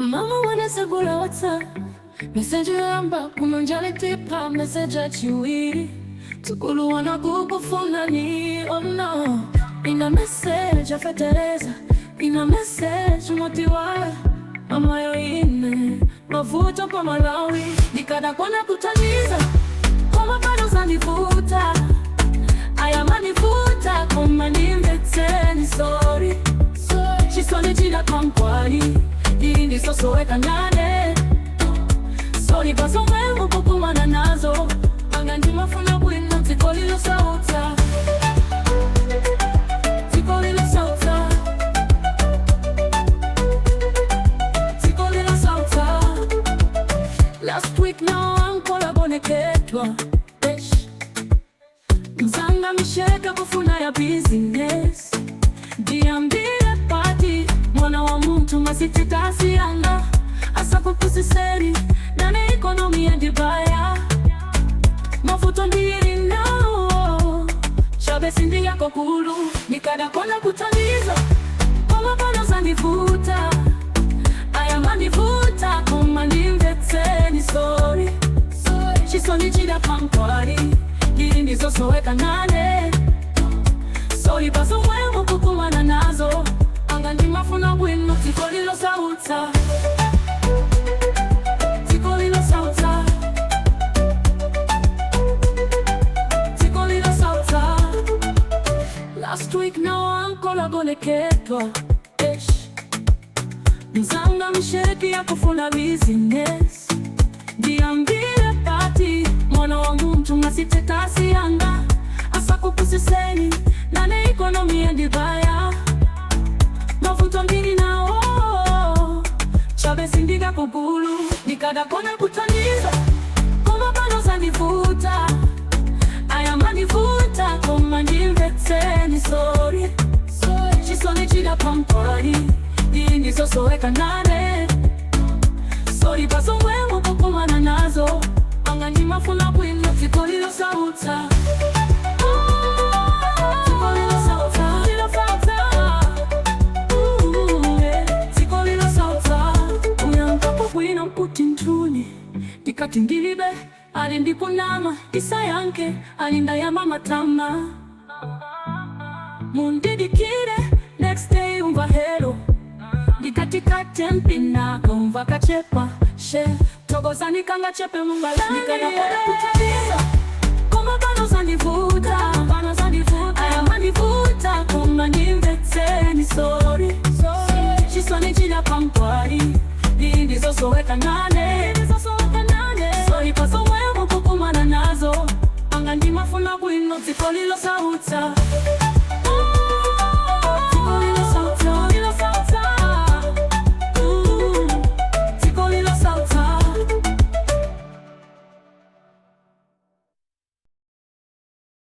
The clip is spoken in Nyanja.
Mama wanasegula wata message yamba kumanjali tipa message chiwiri tukulu wana kukufuna ni oh no. Ina message afetereza, ina message motiwa mama yo ine mafuta pa Malawi nikada kona kutaniza koma bado zanifuta aya manifuta koma nimbeteni sorry chisoni chida kamkwani Dindi soso weka nane Sori baso memu kukumana nazo Anganji mafuna bwino tikolilo sauta Tikolilo sauta Tikolilo sauta Last week now ankola boneketwa Mzanga misheka kufuna ya business Diambile party Mwana wa mtu masititasi anga Asa kupusiseri Nane ekonomia ndibaya Mafuto ndiri nao Shabe sindi yako kulu Nikada kona kutaniza Koma pano zanifuta Aya manifuta Koma nimveteni sorry Chisoni chida pamkwari Diri ndizo soweka nane Sorry baso mwemu kukumana nazo Angandi mafuna bwino tikolilo sauta Tikolilo sauta Tikolilo sauta Last week now ankola boneketwa Mzanga msheki ya kufuna business Diambile party Mwana wa mtu mnasitetasi anga Asa kupusiseni Nane ekonomia ndibaya Mafuto mbili nao Chabe sindiga kukulu Nikada kona kutaniza Koma bano zanifuta Aya manifuta Koma nimveteni sorry Chisoni chida pamkwari Dindi soso weka nane Sorry baso mwemu kukumana nazo Anganji mafuna bwino tikolilo sauta Dikatingilibe, alindi kunama, isa yanke, alinda ya mama tama Mundidikire, next day umva hero Dikatika tempina, kumva kachepa, she Togozani kanga chepe mumbalani Nikana kona kutaniza Koma bano zanifuta, aya manifuta Koma nimveteni sorry Chisoni chida pamkwari Dindi zoso weka nane Sorry paso mwemu kukumana nazo Angandi mafuna bwino tikolilo sauta